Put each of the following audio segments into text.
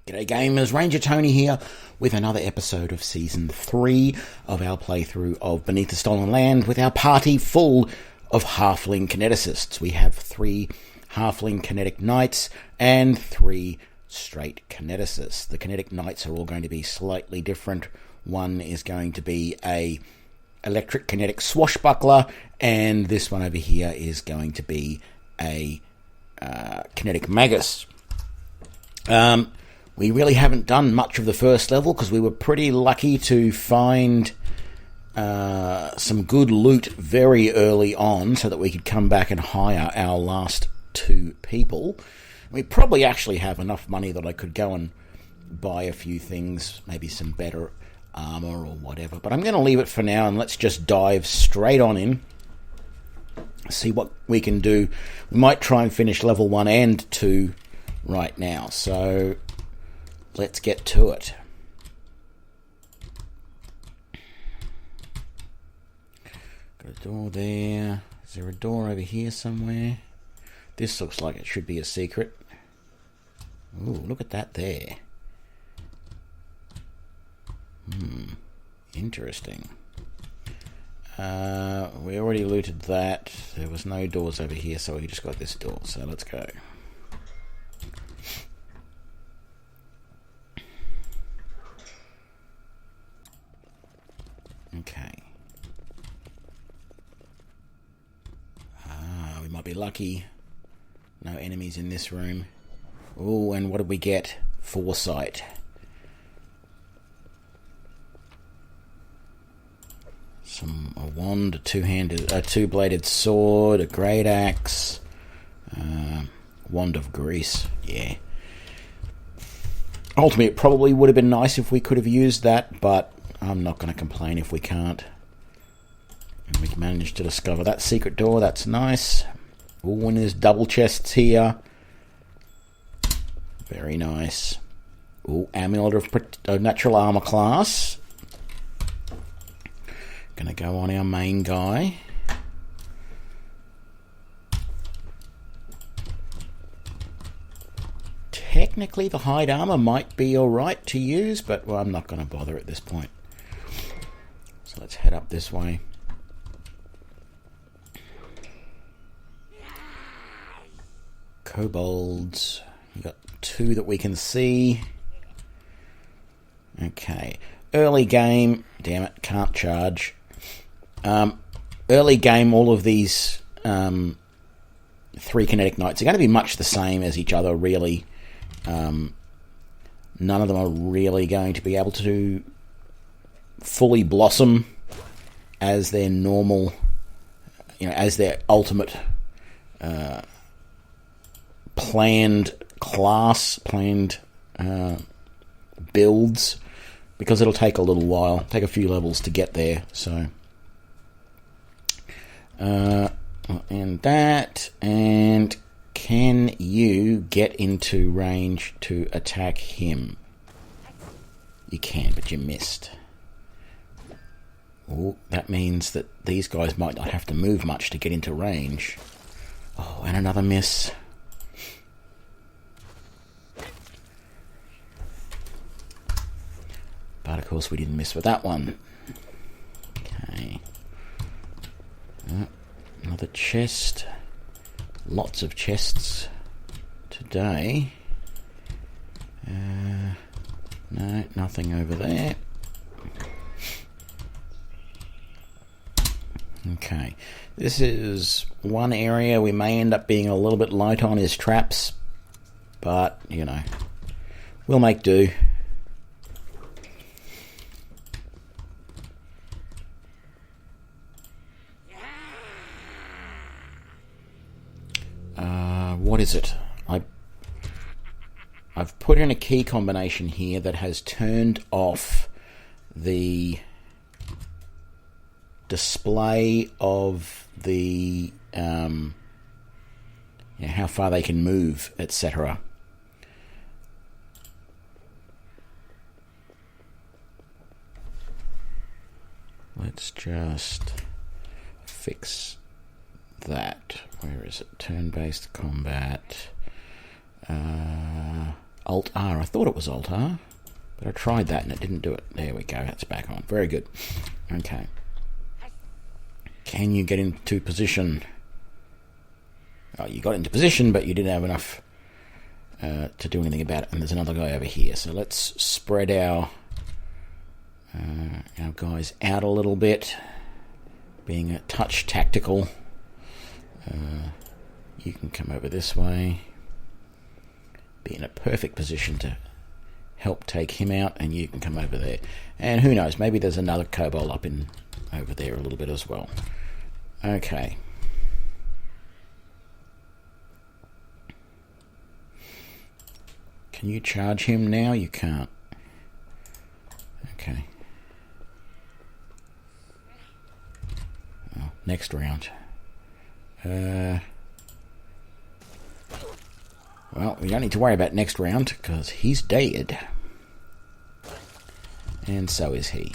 G'day gamers, Ranger Tony here with another episode of Season 3 of our playthrough of Beneath the Stolen Land with our party full of Halfling Kineticists. We have 3 Halfling Kinetic Knights and 3 straight Kineticists. The Kinetic Knights are all going to be slightly different. One is going to be a electric kinetic swashbuckler, and this one over here is going to be a kinetic magus. We really haven't done much of the first level because we were pretty lucky to find some good loot very early on so that we could come back and hire our last 2 people. We probably actually have enough money that I could go and buy a few things, maybe some better armor or whatever. But I'm going to leave it for now and let's just dive straight on in, see what we can do. We might try and finish level 1 and 2 right now. So let's get to it. Got a door there. Is there a door over here somewhere? This looks like it should be a secret. Ooh, look at that there. Interesting. We already looted that. There was no doors over here, so we just got this door. So let's go. Okay. We might be lucky. No enemies in this room. Oh, and what did we get? Foresight. A wand, a two-bladed sword, a great axe, wand of grease. Yeah. Ultimately, it probably would have been nice if we could have used that, but I'm not going to complain if we can't. And we managed to discover that secret door. That's nice. Oh, and there's double chests here. Very nice. Oh, amulet of natural armor class. Gonna go on our main guy. Technically, the hide armor might be alright to use, but well, I'm not going to bother at this point. So let's head up this way. Kobolds. We've got 2 that we can see. Okay. Early game. Damn it, can't charge. Early game, all of these 3 kinetic knights are going to be much the same as each other, really. None of them are really going to be able to fully blossom as their normal, as their ultimate planned builds, because it'll take a little while, take a few levels to get there. So, and that, and can you get into range to attack him? You can, but you missed. Oh, that means that these guys might not have to move much to get into range. Oh, and another miss. But of course we didn't miss with that one. Okay. Another chest. Lots of chests today. No, nothing over there. Okay. This is one area we may end up being a little bit light on is traps. But, we'll make do. What is it? I've put in a key combination here that has turned off the display of the how far they can move, etc. Let's just fix that. Where is it? Turn-based combat. Alt-R. I thought it was Alt-R, but I tried that and it didn't do it. There we go. That's back on. Very good. Okay. Can you get into position? Oh, you got into position, but you didn't have enough to do anything about it. And there's another guy over here. So let's spread our guys out a little bit, being a touch tactical. You can come over this way, be in a perfect position to help take him out, and you can come over there. And who knows, maybe there's another kobold up in over there a little bit as well. Okay. Can you charge him now? You can't. Okay. Oh, next round. Well, we don't need to worry about next round because he's dead. And so is he.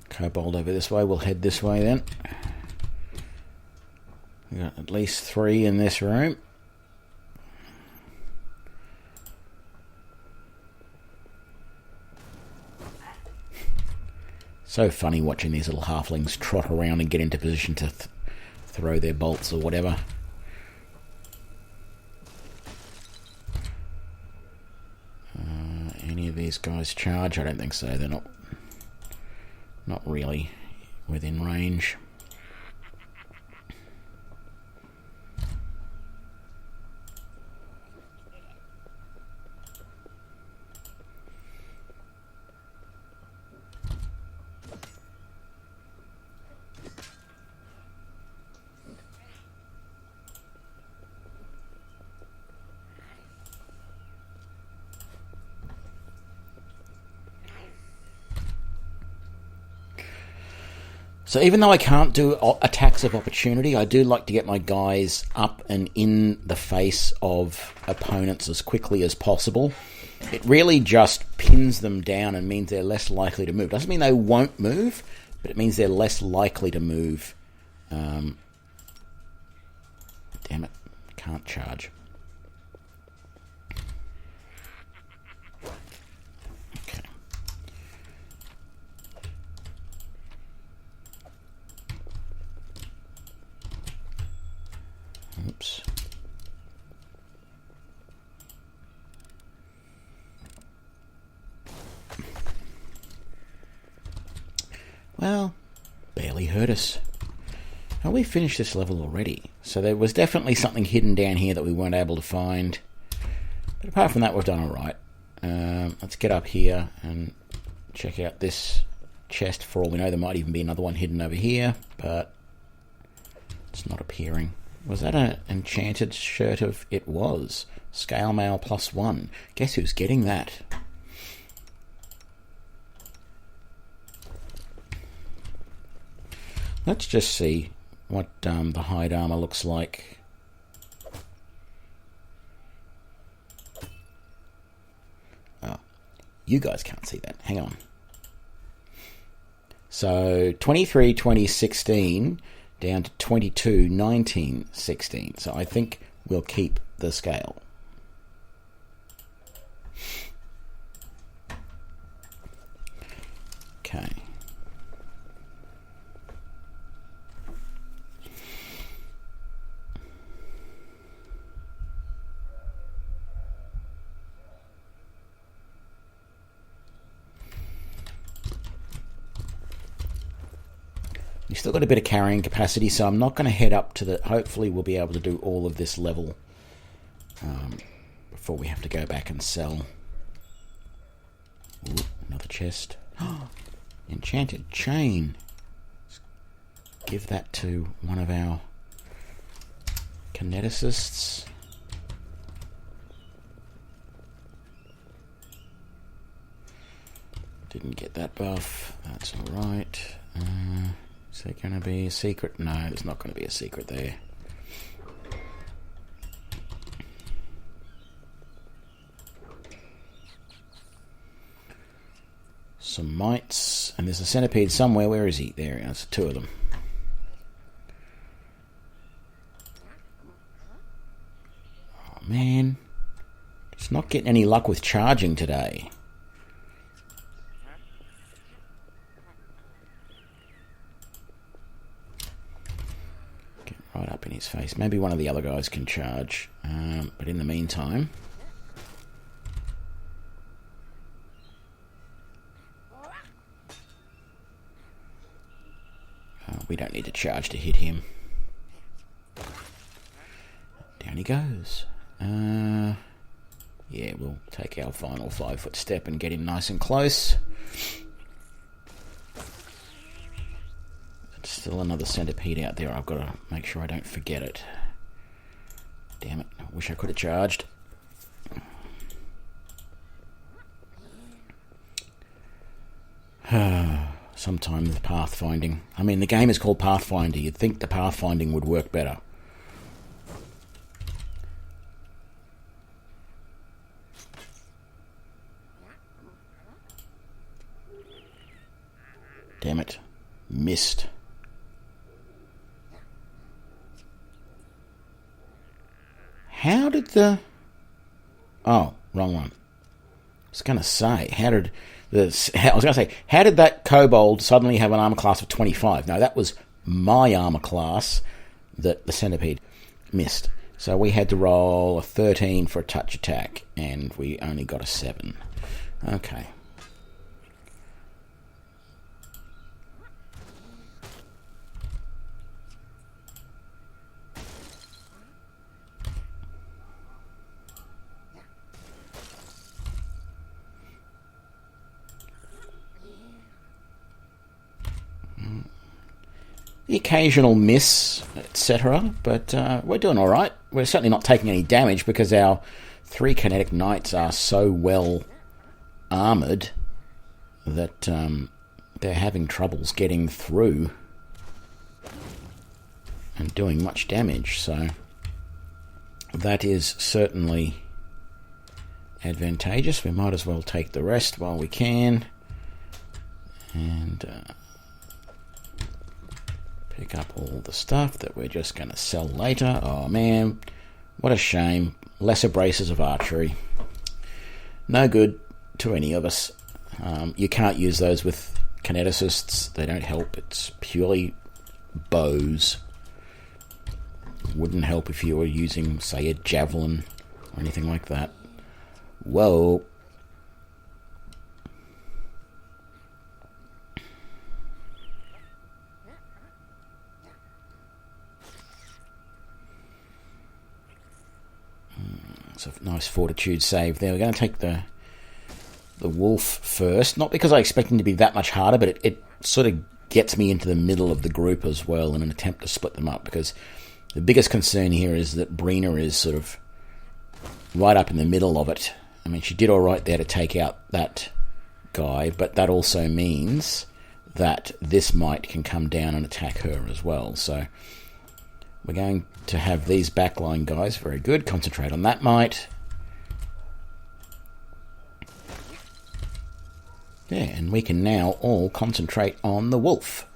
Kobold over this way. We'll head this way then. We've got at least 3 in this room. So funny watching these little halflings trot around and get into position to throw their bolts or whatever. Any of these guys charge? I don't think so. They're not really within range. So even though I can't do attacks of opportunity, I do like to get my guys up and in the face of opponents as quickly as possible. It really just pins them down and means they're less likely to move. Doesn't mean they won't move, but it means they're less likely to move. Damn it, can't charge. Oops. Well, barely hurt us. Oh, we finished this level already. So there was definitely something hidden down here that we weren't able to find. But apart from that, we've done alright. Let's get up here and check out this chest. For all we know, there might even be another one hidden over here, but it's not appearing. Was that an enchanted shirt of... It was. Scale mail +1. Guess who's getting that? Let's just see what the hide armor looks like. Oh, you guys can't see that. Hang on. So, 23, 2016... down to 22, 19, 16. So I think we'll keep the scale. Okay. We've still got a bit of carrying capacity, so I'm not going to head up to the... Hopefully we'll be able to do all of this level before we have to go back and sell. Ooh, another chest. Enchanted chain. Let's give that to one of our Kineticists. Didn't get that buff. That's alright. Is there going to be a secret? No, there's not going to be a secret there. Some mites, and there's a centipede somewhere. Where is he? There he is, two of them. Oh man, just not getting any luck with charging today. Get right up in his face. Maybe one of the other guys can charge, but in the meantime... we don't need to charge to hit him. Down he goes. Yeah, we'll take our final 5-foot step and get him nice and close. There's still another centipede out there. I've got to make sure I don't forget it. Damn it. I wish I could have charged. Sometime with pathfinding. I mean, the game is called Pathfinder. You'd think the pathfinding would work better. Damn it. Missed. How did the... Oh, wrong one. I was going to say, how did that kobold suddenly have an armor class of 25? No, that was my armor class that the centipede missed. So we had to roll a 13 for a touch attack, and we only got a 7. Okay. The occasional miss, etc., but we're doing all right. We're certainly not taking any damage because our 3 kinetic knights are so well armoured that they're having troubles getting through and doing much damage, so that is certainly advantageous. We might as well take the rest while we can and pick up all the stuff that we're just going to sell later. Oh man, what a shame. Lesser braces of archery. No good to any of us. You can't use those with Kineticists. They don't help. It's purely bows. Wouldn't help if you were using, say, a javelin or anything like that. Whoa. It's a nice fortitude save there. We're going to take the wolf first. Not because I expect him to be that much harder, but it sort of gets me into the middle of the group as well in an attempt to split them up, because the biggest concern here is that Brina is sort of right up in the middle of it. I mean, she did all right there to take out that guy, but that also means that this mite can come down and attack her as well. So we're going to have these backline guys. Very good. Concentrate on that mite. Yeah, and we can now all concentrate on the wolf.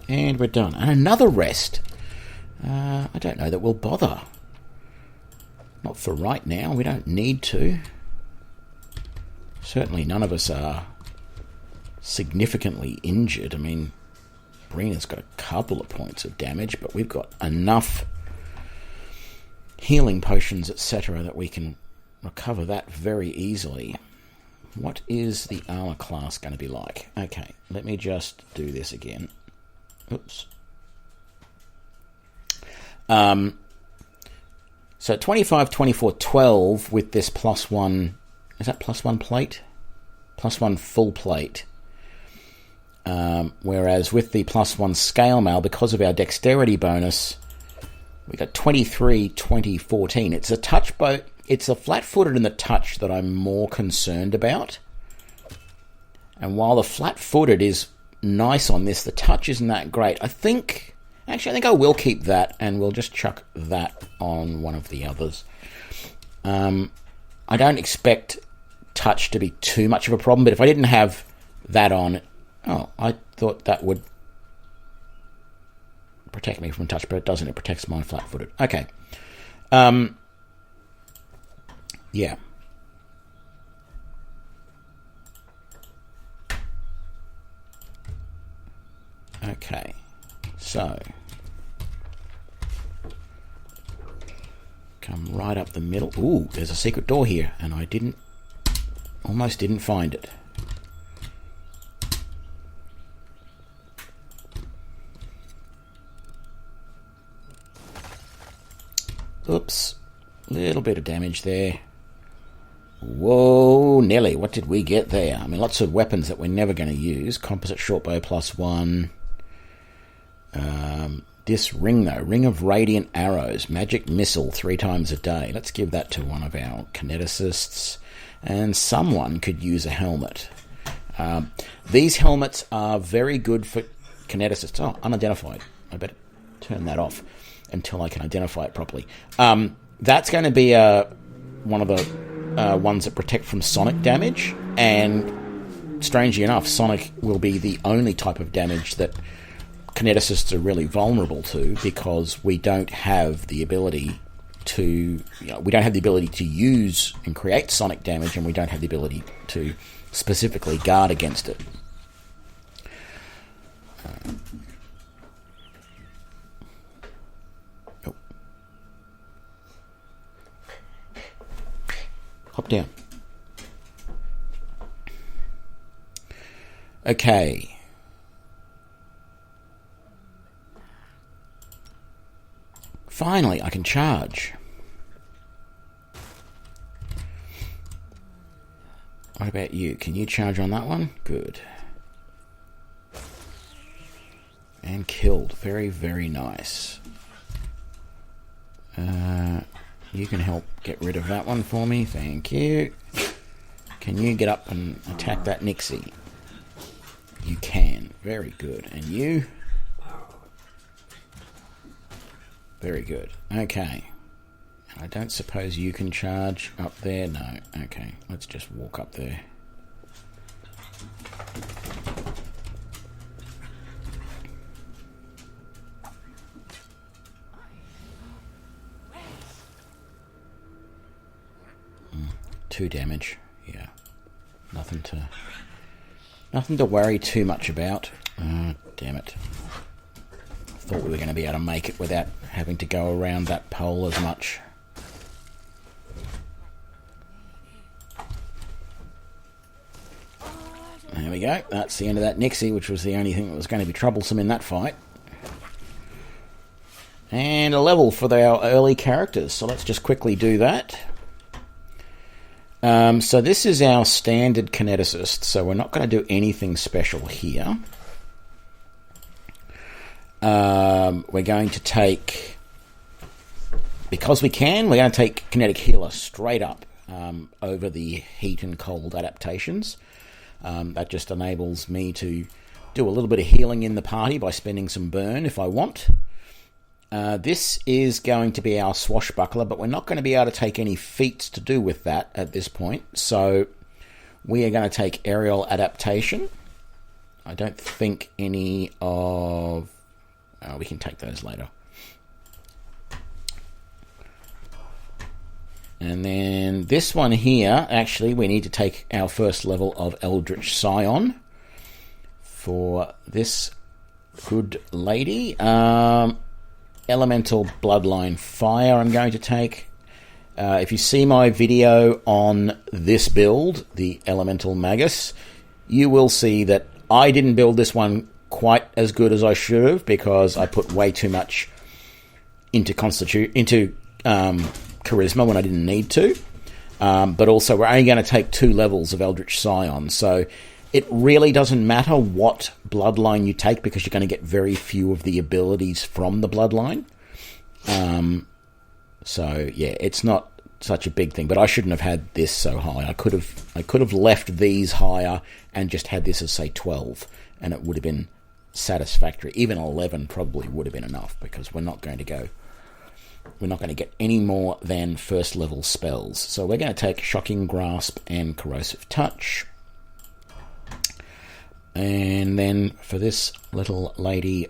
And we're done. And another rest. I don't know that we'll bother. Not for right now. We don't need to. Certainly none of us are significantly injured. I mean, Brina's got a couple of points of damage, but we've got enough healing potions, etc., that we can recover that very easily. What is the armor class going to be like? Okay, let me just do this again. Oops. So 25, 24, 12 with this +1... Is that +1 plate? +1 full plate. Whereas with the +1 scale mail, because of our dexterity bonus, We got 23, 20, 14. It's a touch boat. It's a flat-footed in the touch that I'm more concerned about. And while the flat-footed is nice on this, the touch isn't that great. I think I will keep that, and we'll just chuck that on one of the others. I don't expect touch to be too much of a problem, but if I didn't have that on, I thought that would protect me from touch, but it doesn't. It protects my flat-footed. Okay. Yeah. Okay. So come right up the middle. Ooh, there's a secret door here, and I almost didn't find it. Oops, little bit of damage there. Whoa, Nelly, what did we get there? I mean, lots of weapons that we're never going to use. Composite shortbow +1. This ring, though, Ring of Radiant Arrows, magic missile 3 times a day. Let's give that to one of our Kineticists. And someone could use a helmet. These helmets are very good for Kineticists. Oh, unidentified. I better turn that off until I can identify it properly. That's going to be one of the ones that protect from sonic damage, and strangely enough, sonic will be the only type of damage that Kineticists are really vulnerable to, because we don't have the ability to use and create sonic damage, and we don't have the ability to specifically guard against it. Hop down. Okay. Finally, I can charge. What about you? Can you charge on that one? Good. And killed. Very, very nice. You can help get rid of that one for me. Thank you. Can you get up and attack that Nixie? You can. Very good. And you? Very good. Okay. I don't suppose you can charge up there? No. Okay. Let's just walk up there. Two damage. Yeah. Nothing to worry too much about. Damn it. Thought we were going to be able to make it without having to go around that pole as much. There we go. That's the end of that Nixie, which was the only thing that was going to be troublesome in that fight. And a level for our early characters. So let's just quickly do that. So this is our standard Kineticist, so we're not going to do anything special here. We're going to take, because we can, we're going to take Kinetic Healer straight up over the heat and cold adaptations. That just enables me to do a little bit of healing in the party by spending some burn if I want. This is going to be our Swashbuckler, but we're not going to be able to take any feats to do with that at this point. So we are going to take Aerial Adaptation. I don't think any of... we can take those later. And then this one here, actually, we need to take our first level of Eldritch Scion for this good lady. Elemental Bloodline Fire I'm going to take. If you see my video on this build, the Elemental Magus, you will see that I didn't build this one quite as good as I should have, because I put way too much into charisma when I didn't need to. But also, we're only going to take 2 levels of Eldritch Scion, so it really doesn't matter what bloodline you take, because you're going to get very few of the abilities from the bloodline. So yeah, it's not such a big thing, but I shouldn't have had this so high. I could have left these higher and just had this as, say, 12, and it would have been satisfactory. Even 11 probably would have been enough, because we're not going to get any more than first level spells. So we're going to take Shocking Grasp and Corrosive Touch. And then for this little lady,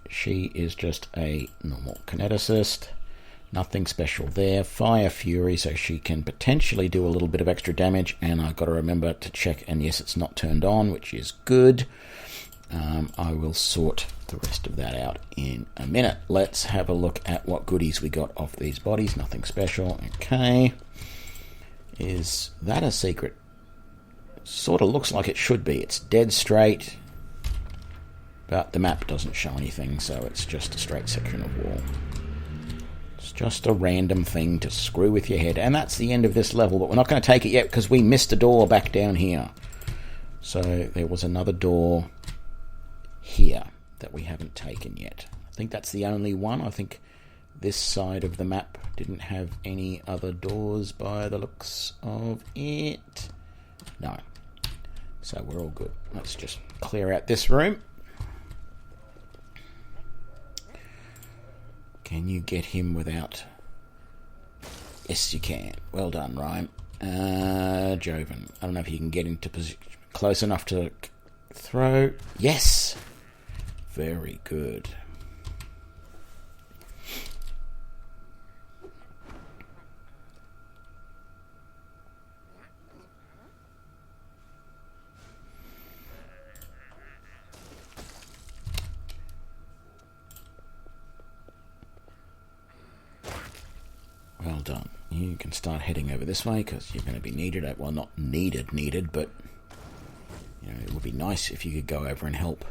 she is just a normal kineticist. Nothing special there. Fire Fury, so she can potentially do a little bit of extra damage, and I've got to remember to check, and yes, it's not turned on, which is good. I will sort the rest of that out in a minute. Let's have a look at what goodies we got off these bodies. Nothing special. Okay. Is that a secret? Sort of looks like it should be. It's dead straight, but the map doesn't show anything, so it's just a straight section of wall. It's just a random thing to screw with your head, and that's the end of this level, but we're not going to take it yet because we missed a door back down here. So there was another door here that we haven't taken yet. I think that's the only one. I think this side of the map didn't have any other doors by the looks of it. No. So we're all good. Let's just clear out this room. Can you get him without... Yes, you can. Well done, Ryan. Joven. I don't know if you can get into position close enough to throw. Yes! Very good. Well done. You can start heading over this way because you're going to be needed. Well, not needed, but you know, it would be nice if you could go over and help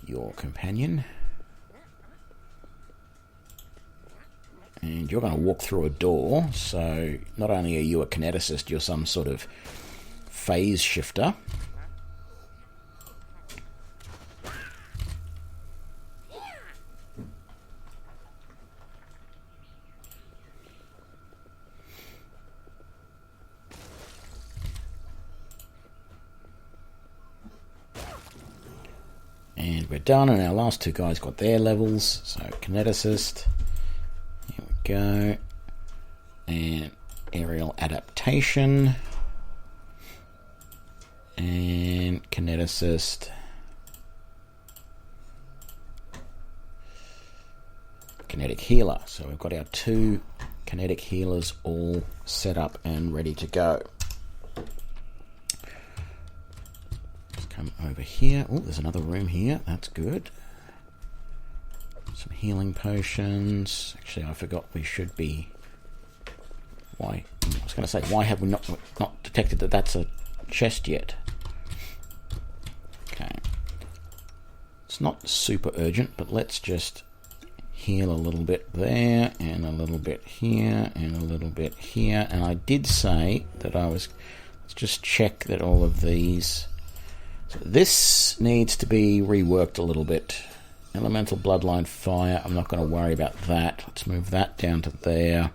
your companion. And you're going to walk through a door, so not only are you a kineticist, you're some sort of phase shifter. And we're done, and our last two guys got their levels. So kineticist, here we go, and aerial adaptation, and kineticist, kinetic healer. So we've got our two kinetic healers all set up and ready to go. Come over here. Oh, there's another room here. That's good. Some healing potions. Actually, I forgot we should be... Why? I was going to say, why have we not detected that that's a chest yet? Okay. It's not super urgent, but let's just heal a little bit there, and a little bit here, and a little bit here. And I did say that I was... Let's just check that all of these... This needs to be reworked a little bit. Elemental Bloodline Fire, I'm not going to worry about that. Let's move that down to there.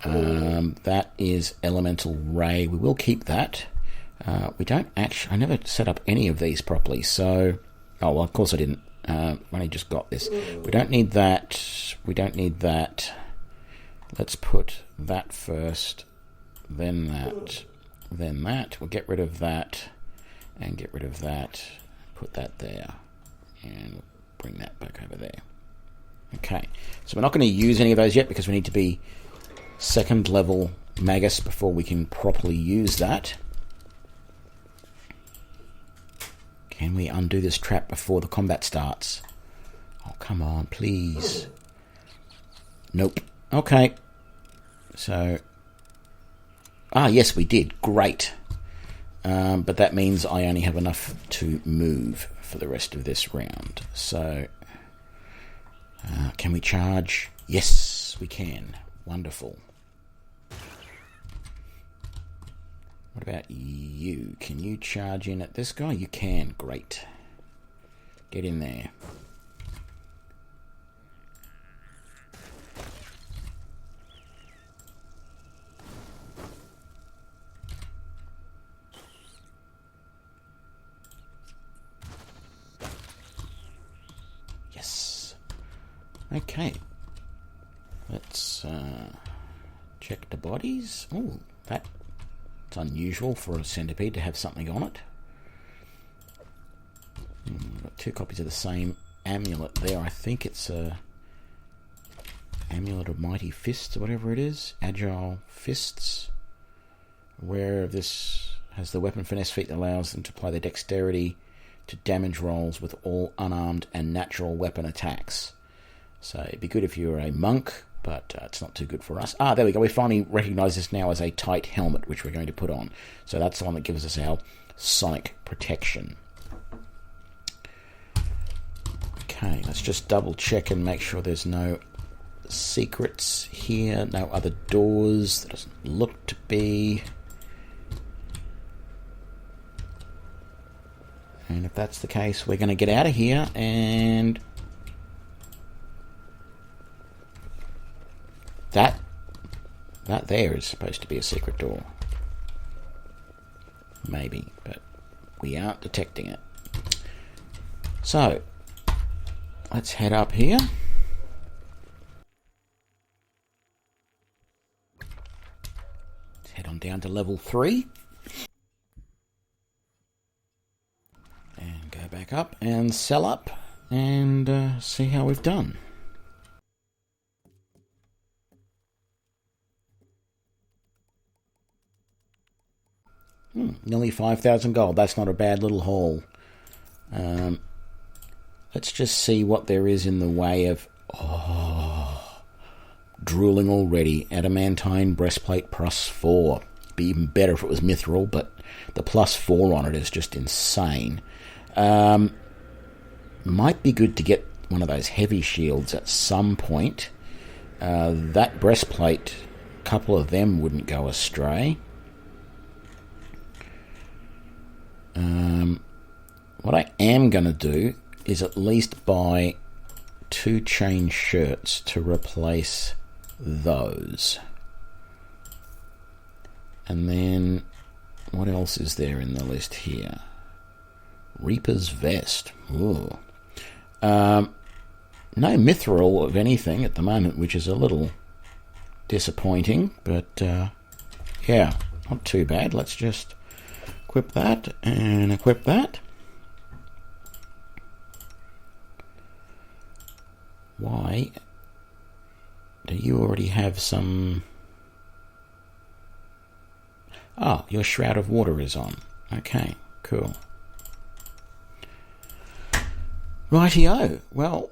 That is Elemental Ray. We will keep that. We don't actually... I never set up any of these properly, so... Oh, well, of course I didn't. I only just got this. We don't need that. We don't need that. Let's put that first, then that, then that. We'll get rid of that. And get rid of that, put that there, and bring that back over there. Okay, so we're not going to use any of those yet because we need to be second level Magus before we can properly use that. Can we undo this trap before the combat starts? Oh, come on, please. Nope. Okay. So... Ah, yes, we did. Great. But that means I only have enough to move for the rest of this round. So, can we charge? Yes, we can. Wonderful. What about you? Can you charge in at this guy? You can. Great. Get in there. Okay. Let's check the bodies. Oh, that's unusual for a centipede to have something on it. Got 2 copies of the same amulet there. I think it's a amulet of mighty fists or whatever it is. Agile fists. Aware of this has the weapon finesse feat that allows them to apply their dexterity to damage rolls with all unarmed and natural weapon attacks. So it'd be good if you were a monk, but it's not too good for us. There we go. We finally recognise this now as a tight helmet, which we're going to put on. So that's the one that gives us our sonic protection. Okay, let's just double check and make sure there's no secrets here, no other doors. There doesn't look to be. And if that's the case, we're going to get out of here, and that there is supposed to be a secret door. Maybe, but we aren't detecting it. So, let's head up here. Let's head on down to level 3. And go back up and sell up and see how we've done. Nearly 5,000 gold. That's not a bad little haul. Let's just see what there is in the way of... drooling already. Adamantine breastplate +4. Be even better if it was mithril, but the +4 on it is just insane. Might be good to get one of those heavy shields at some point. That breastplate, a couple of them wouldn't go astray. What I am going to do is at least buy 2 chain shirts to replace those. And then, what else is there in the list here? Reaper's Vest. Ooh. No mithril of anything at the moment, which is a little disappointing, but yeah, not too bad. Let's just equip that and equip that. Why do you already have some... Oh, your Shroud of Water is on. Okay, cool. Rightio. Well,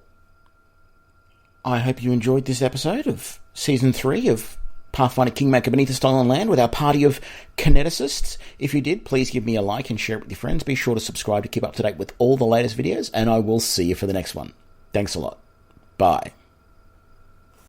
I hope you enjoyed this episode of Season 3 of Pathfinder Kingmaker Beneath the Stolen Land with our party of Kineticists. If you did, please give me a like and share it with your friends. Be sure to subscribe to keep up to date with all the latest videos, and I will see you for the next one. Thanks a lot. Bye.